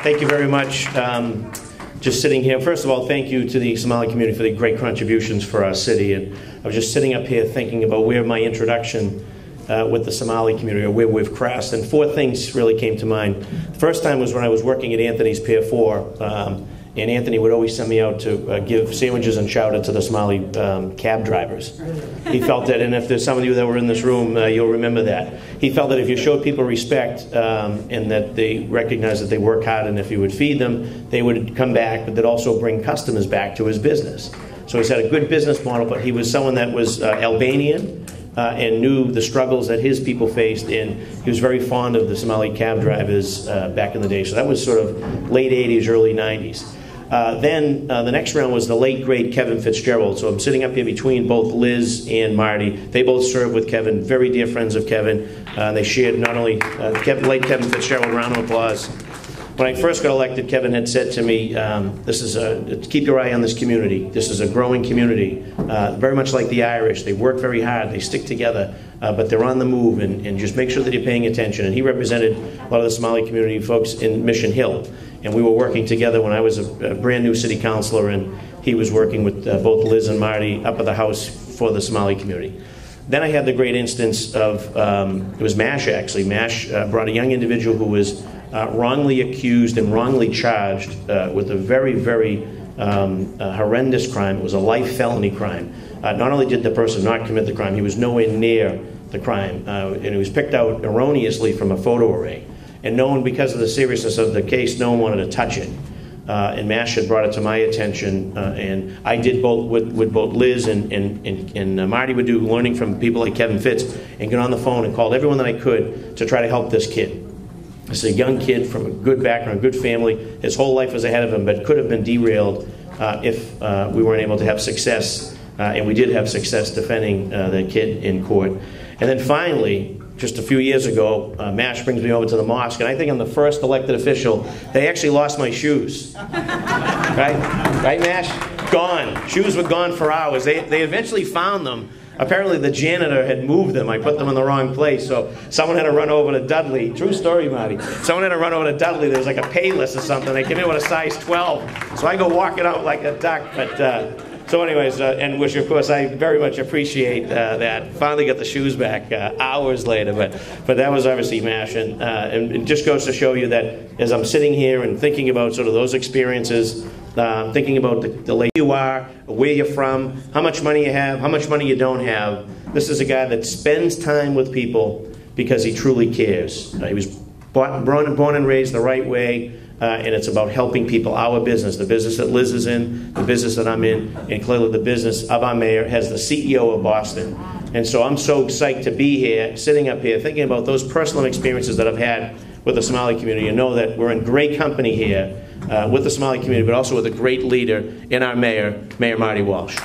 Thank you very much. Just sitting here, first of all, thank you to the Somali community for the great contributions for our city. And I was just sitting up here thinking about where my introduction with the Somali community, or where we've crossed, and four things really came to mind. The first time was when I was working at Anthony's Pier 4, and Anthony would always send me out to give sandwiches and chowder to the Somali cab drivers. He felt that, and if there's some of you that were in this room, you'll remember that. He felt that if you showed people respect and that they recognized that they work hard, and if you would feed them, they would come back, but they'd also bring customers back to his business. So he's had a good business model, but he was someone that was Albanian, and knew the struggles that his people faced, and he was very fond of the Somali cab drivers back in the day. So that was sort of late 80s, early 90s. Then the next round was the late, great Kevin Fitzgerald. So I'm sitting up here between both Liz and Marty. They both served with Kevin, very dear friends of Kevin. They shared not only late Kevin Fitzgerald, round of applause. When I first got elected, Kevin had said to me, keep your eye on this community. This is a growing community, very much like the Irish. They work very hard, they stick together, but they're on the move, and just make sure that you're paying attention. And he represented a lot of the Somali community folks in Mission Hill. And we were working together when I was a brand new city councilor, and he was working with both Liz and Marty up at the house for the Somali community. Then I had the great instance of, it was MASH actually. MASH brought a young individual who was wrongly accused and wrongly charged with a very, very horrendous crime. It was a life felony crime. Not only did the person not commit the crime, he was nowhere near the crime. And he was picked out erroneously from a photo array. And no one, because of the seriousness of the case, no one wanted to touch it. And MASH had brought it to my attention, and I did both with both Liz and Marty would do, learning from people like Kevin Fitz, and get on the phone and called everyone that I could to try to help this kid. This is a young kid from a good background, good family. His whole life was ahead of him, but could have been derailed if we weren't able to have success. And we did have success defending the kid in court. And then finally, just a few years ago, MASH brings me over to the mosque, and I think I'm the first elected official. They actually lost my shoes. Right, MASH? Gone. Shoes were gone for hours. They eventually found them. Apparently the janitor had moved them. I put them in the wrong place, so someone had to run over to Dudley. True story, Marty. Someone had to run over to Dudley. There was like a Payless or something. They came in with a size 12. So I go walking out like a duck. But so anyways, and which of course I very much appreciate that. Finally got the shoes back hours later, but that was obviously MASH. And it just goes to show you that as I'm sitting here and thinking about sort of those experiences, thinking about the way you are, where you're from, how much money you have, how much money you don't have. This is a guy that spends time with people because he truly cares. He was born and raised the right way, and it's about helping people. Our business, the business that Liz is in, the business that I'm in, and clearly the business of our mayor, has the CEO of Boston. And so I'm so psyched to be here, sitting up here, thinking about those personal experiences that I've had with the Somali community, and know that we're in great company here with the Somali community, but also with a great leader in our mayor, Mayor Marty Walsh.